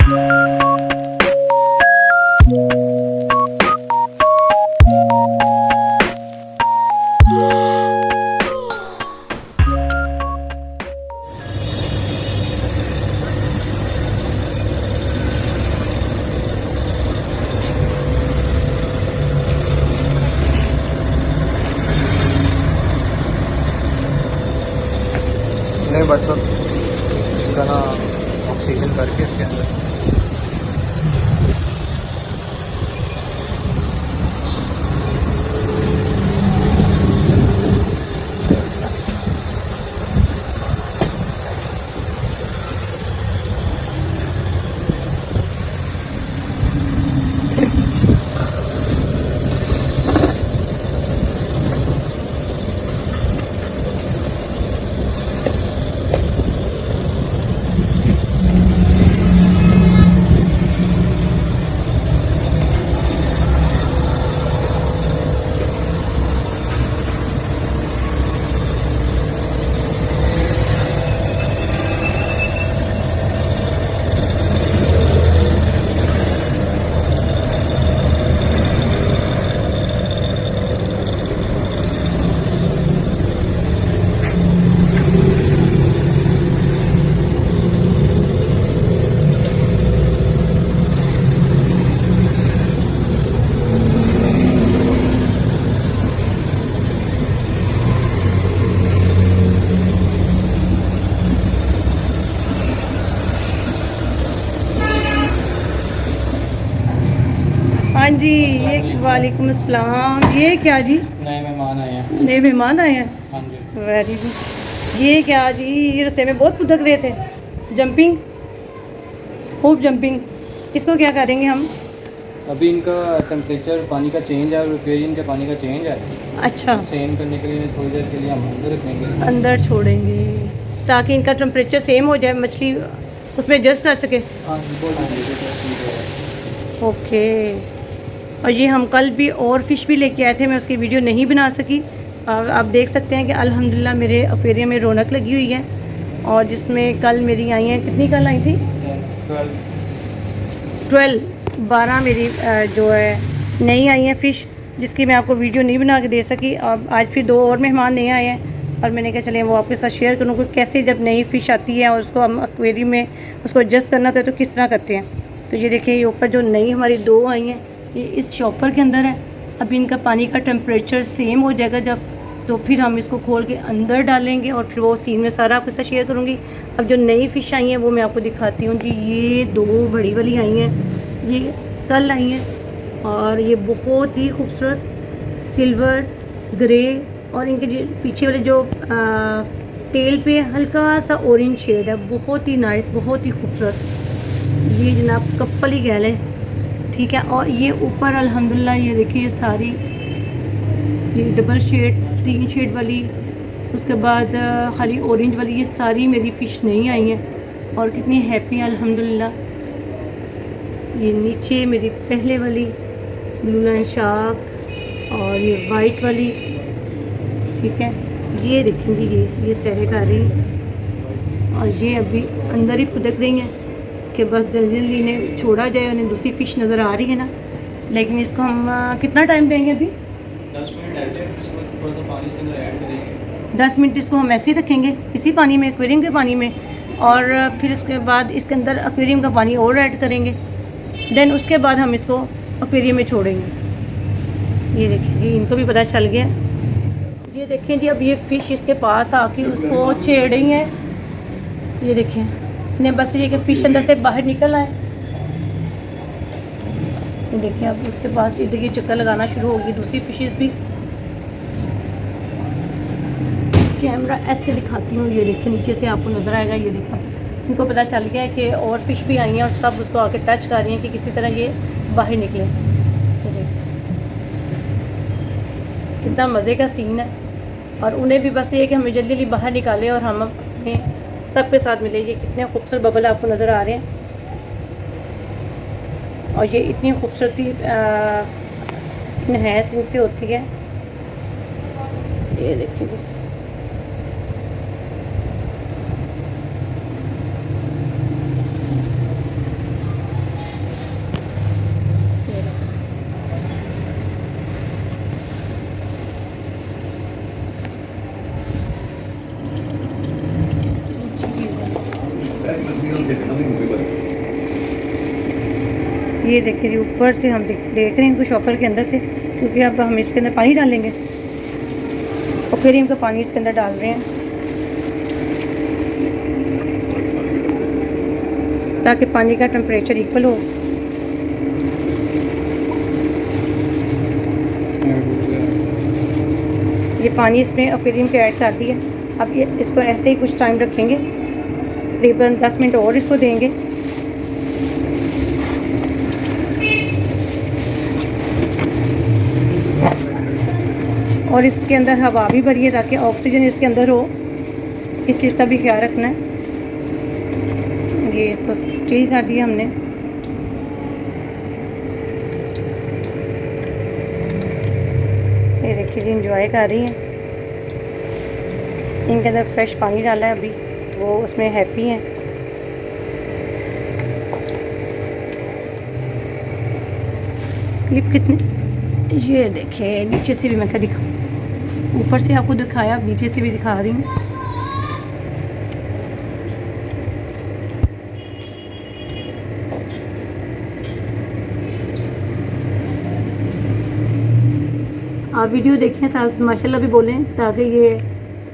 नहीं but sir इसका ना ऑक्सीजन करके इसके अंदर हाँ जी, ये वालेकुम अस्सलाम। ये क्या जी? नए मेहमान आए हैं। नए मेहमान आए हैं? हाँ जी। Very good. ये क्या जी? ये रस्ते में बहुत फुदक रहे थे, जंपिंग, खूब जंपिंग। इसको क्या करेंगे हम? अभी इनका टेम्परेचर पानी का चेंज है और एक्वेरियम के पानी का चेंज है। अच्छा, सेम करने के लिए थोड़ी देर के लिए हम अंदर रखेंगे। अंदर छोड़ेंगे ताकि इनका टेम्परेचर सेम हो जाए, मछली उसमें एडजस्ट कर सके। हाँ जी, बोल दीजिए। ओके। और ये हम कल भी और फ़िश भी लेके आए थे, मैं उसकी वीडियो नहीं बना सकी। आप देख सकते हैं कि अल्हम्दुलिल्लाह मेरे एक्वेरियम में रौनक लगी हुई है। और जिसमें कल मेरी आई हैं, कितनी कल आई थी? 12 मेरी जो है नई आई हैं फ़िश, जिसकी मैं आपको वीडियो नहीं बना के दे सकी। अब आज फिर 2 और मेहमान नए आए हैं और मैंने कहा चले वो आपके साथ शेयर करूँ कि कैसे जब नई फ़िश आती है और उसको हम एक्वेरियम में उसको एडजस्ट करना होता है तो किस तरह करते हैं। तो ये देखिए, ये ऊपर जो नई हमारी 2 आई हैं, ये इस शॉपर के अंदर है। अभी इनका पानी का टेम्परेचर सेम हो जाएगा जब, तो फिर हम इसको खोल के अंदर डालेंगे और फिर वो सीन में सारा आपके साथ शेयर करूँगी। अब जो नई फ़िश आई हैं वो मैं आपको दिखाती हूँ जी। ये 2 बड़ी वाली आई हैं, ये कल आई हैं और ये बहुत ही खूबसूरत सिल्वर ग्रे और इनके जो पीछे वाले जो टेल पे हल्का सा ऑरेंज शेड है, बहुत ही नाइस, बहुत ही खूबसूरत। ये जनाब कपल ही कह लें, ठीक है। और ये ऊपर अल्हम्दुलिल्लाह ये देखिए सारी ये डबल शेड, 3 शेड वाली, उसके बाद खाली ऑरेंज वाली, ये सारी मेरी फ़िश नहीं आई हैं और कितनी हैप्पी है अल्हम्दुलिल्लाह। ये नीचे मेरी पहले वाली ब्लू लाइन शार्क और ये वाइट वाली, ठीक है। ये देखेंगे, ये सैरे कर रही हैं और ये अभी अंदर ही फुदक रही हैं कि बस जल्दी जल्दी इन्हें छोड़ा जाए। उन्हें दूसरी फ़िश नज़र आ रही है ना, लेकिन इसको हम कितना टाइम देंगे अभी? 10 मिनट ऐसे, थोड़ा सा पानी से अंदर ऐड करेंगे। 10 मिनट इसको हम ऐसे ही रखेंगे इसी पानी में, एक्वेरियम के पानी में, और फिर इसके बाद इसके अंदर एक्वेरियम का पानी और ऐड करेंगे। देन उसके बाद हम इसको एक्वेरियम में छोड़ेंगे। ये देखिए, इनको भी पता चल गया। ये देखें जी, अब ये फ़िश इसके पास आके उसको छेड़ रही हैं। ये देखें, इन्हें बस ये कि फ़िश अंदर से बाहर निकल आए। ये देखिए, अब उसके पास इधर की चक्कर लगाना शुरू होगी दूसरी फ़िशेस भी। कैमरा ऐसे दिखाती हूँ, ये देखिए नीचे से आपको नज़र आएगा। ये देखा, इनको पता चल गया है कि और फ़िश भी आई हैं और सब उसको आके टच कर रही हैं कि किसी तरह ये बाहर निकले। ये देखिए कितना मज़े का सीन है। और उन्हें भी बस ये है कि हमें जल्दी जल्दी बाहर निकालें और हम अपने सब के साथ मिले। ये कितने खूबसूरत बबल आपको नज़र आ रहे हैं और ये इतनी खूबसूरती नहैस इनसे होती है। ये देखिए, ये देखिए जी, ऊपर से हम देख रहे हैं इनको शॉपर के अंदर से, क्योंकि अब हम इसके अंदर पानी डालेंगे और फिर इनका पानी इसके अंदर डाल रहे हैं ताकि पानी का टेम्परेचर इक्वल हो। ये पानी इसमें एक्वेरियम के ऐड कर दिया। अब ये इसको ऐसे ही कुछ टाइम रखेंगे, तकरीबन 10 मिनट और इसको देंगे। और इसके अंदर हवा भी भरिए ताकि ऑक्सीजन इसके अंदर हो, इस चीज़ का भी ख्याल रखना है। ये इसको स्टील कर दिया हमने। ये देखिए जी, इंजॉय कर रही हैं। इनके अंदर फ्रेश पानी डाला है अभी, वो उसमें हैप्पी हैं। क्लिप कितने, ये देखिए नीचे से भी मैं क्या दिखाऊँ, ऊपर से आपको दिखाया, नीचे से भी दिखा रही हूँ। आप वीडियो देखें, साथ माशाल्लाह भी बोलें ताकि ये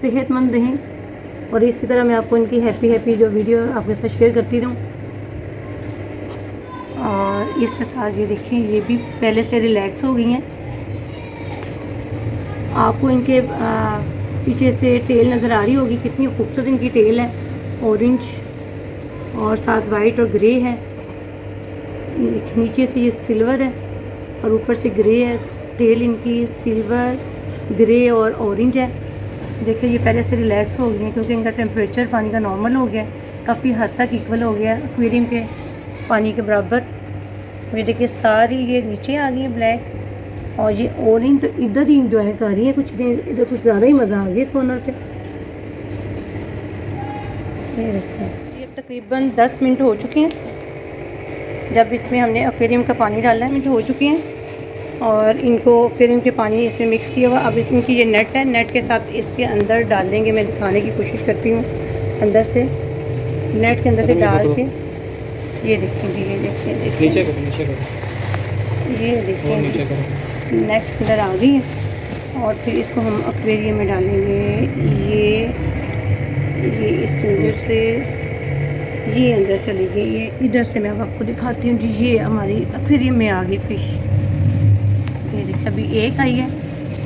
सेहतमंद रहें। और इसी तरह मैं आपको इनकी हैप्पी जो वीडियो आपके साथ शेयर करती रहूँ। और इसके साथ ये देखें, ये भी पहले से रिलैक्स हो गई हैं। आपको इनके पीछे से टेल नज़र आ रही होगी, कितनी खूबसूरत इनकी टेल है, ऑरेंज और साथ वाइट और ग्रे है। नीचे से ये सिल्वर है और ऊपर से ग्रे है। टेल इनकी सिल्वर, ग्रे और ऑरेंज है। देखिए ये पहले से रिलैक्स हो गई हैं क्योंकि इनका टेम्परेचर पानी का नॉर्मल हो गया, काफ़ी हद तक इक्वल हो गया एक्वेरियम के पानी के बराबर। ये देखिए सारी ये नीचे आ गई है ब्लैक, और ये ऑरेंज तो इधर ही इंजॉय कर रही है, कुछ देर इधर कुछ ज़्यादा ही मज़ा आ गया इस कॉर्नर पे। ये देखिए ये तकरीबन 10 मिनट हो चुके हैं जब इसमें हमने एक्वेरियम का पानी डाला है, मिनट हो चुके हैं। और इनको एक्वेरियम के पानी इसमें मिक्स किया हुआ। अब इनकी ये नेट है, नेट के साथ इसके अंदर डाल देंगे। मैं दिखाने की कोशिश करती हूँ, अंदर से नेट के अंदर से डाल के। ये देखेंगे, ये देखिए नीचे करो, ये देखिए नेट के अंदर आ गई है। और फिर इसको हम एक्वेरियम में डालेंगे। ये इसके अंदर से ये अंदर चली गई। ये इधर से मैं आपको दिखाती हूँ जी, ये हमारी एक्वेरियम में आ गई फ़िश। ये देखिए अभी एक आई है,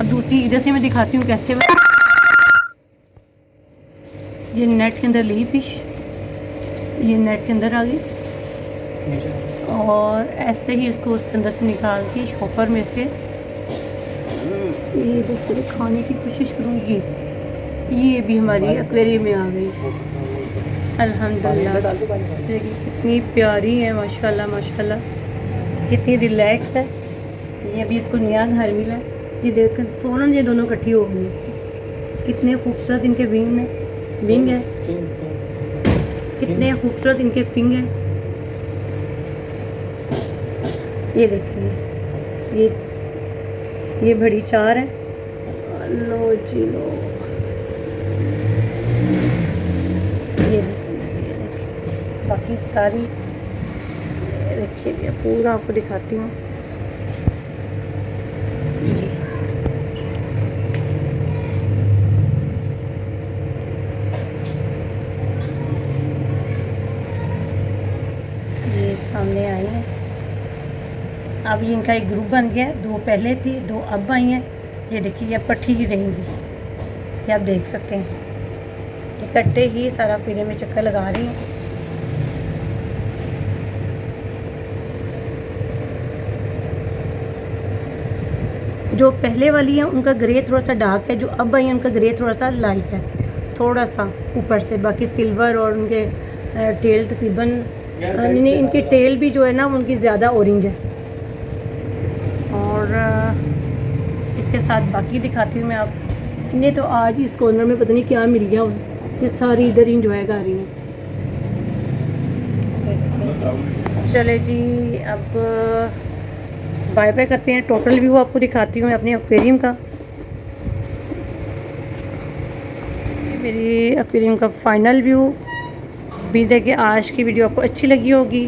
अब दूसरी इधर से मैं दिखाती हूँ कैसे। ये नेट के अंदर ली फिश, ये नेट के अंदर आ गई। और ऐसे ही इसको उसके अंदर से निकाल के शॉपर में से ये इधर से दिखाने की कोशिश करूँगी। ये भी हमारी एक्वेरियम में आ गई अल्हम्दुलिल्लाह। देखिए कितनी प्यारी है, माशाल्लाह माशाल्लाह, कितनी रिलैक्स है। ये अभी इसको नया घर मिला, ये देख कर फ़ौरन ये दोनों इकट्ठी हो गई। कितने खूबसूरत इनके विंग है, कितने खूबसूरत इनके फिंग हैं। ये देखिए ये बड़ी चार है। लो जी लो, ये देखिए बाकी सारी देखिए पूरा आपको दिखाती हूँ। ये सामने आई हैं। अब ये इनका एक ग्रुप बन गया, 2 पहले थी, 2 अब आई हैं। ये देखिए ये पट्टी ही रहेंगी, ये आप देख सकते हैं। इकट्ठे ही सारा पीले में चक्कर लगा रही हैं। जो पहले वाली है उनका ग्रे थोड़ा सा डार्क है, जो अब आई है उनका ग्रे थोड़ा सा लाइट है, थोड़ा सा ऊपर से। बाकी सिल्वर और उनके टेल तकरीबन नहीं, इनकी टेल भी जो है ना उनकी ज़्यादा ऑरेंज है। और इसके साथ बाकी दिखाती हूँ मैं आप। इन्हें तो आज इस कॉर्नर में पता नहीं क्या मिल गया, ये सारी इधर ही इंजॉय कर रही हैं। चले जी अब बाय बाय करते हैं। टोटल व्यू आपको दिखाती हूँ मैं अपने एक्वेरियम का। मेरी एक्वेरियम का फाइनल व्यू उम्मीद है कि आज की वीडियो आपको अच्छी लगी होगी।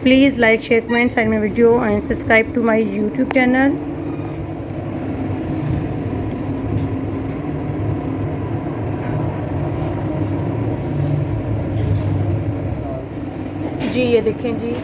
Please like share comment side में video and subscribe to my YouTube channel. जी ये देखें जी।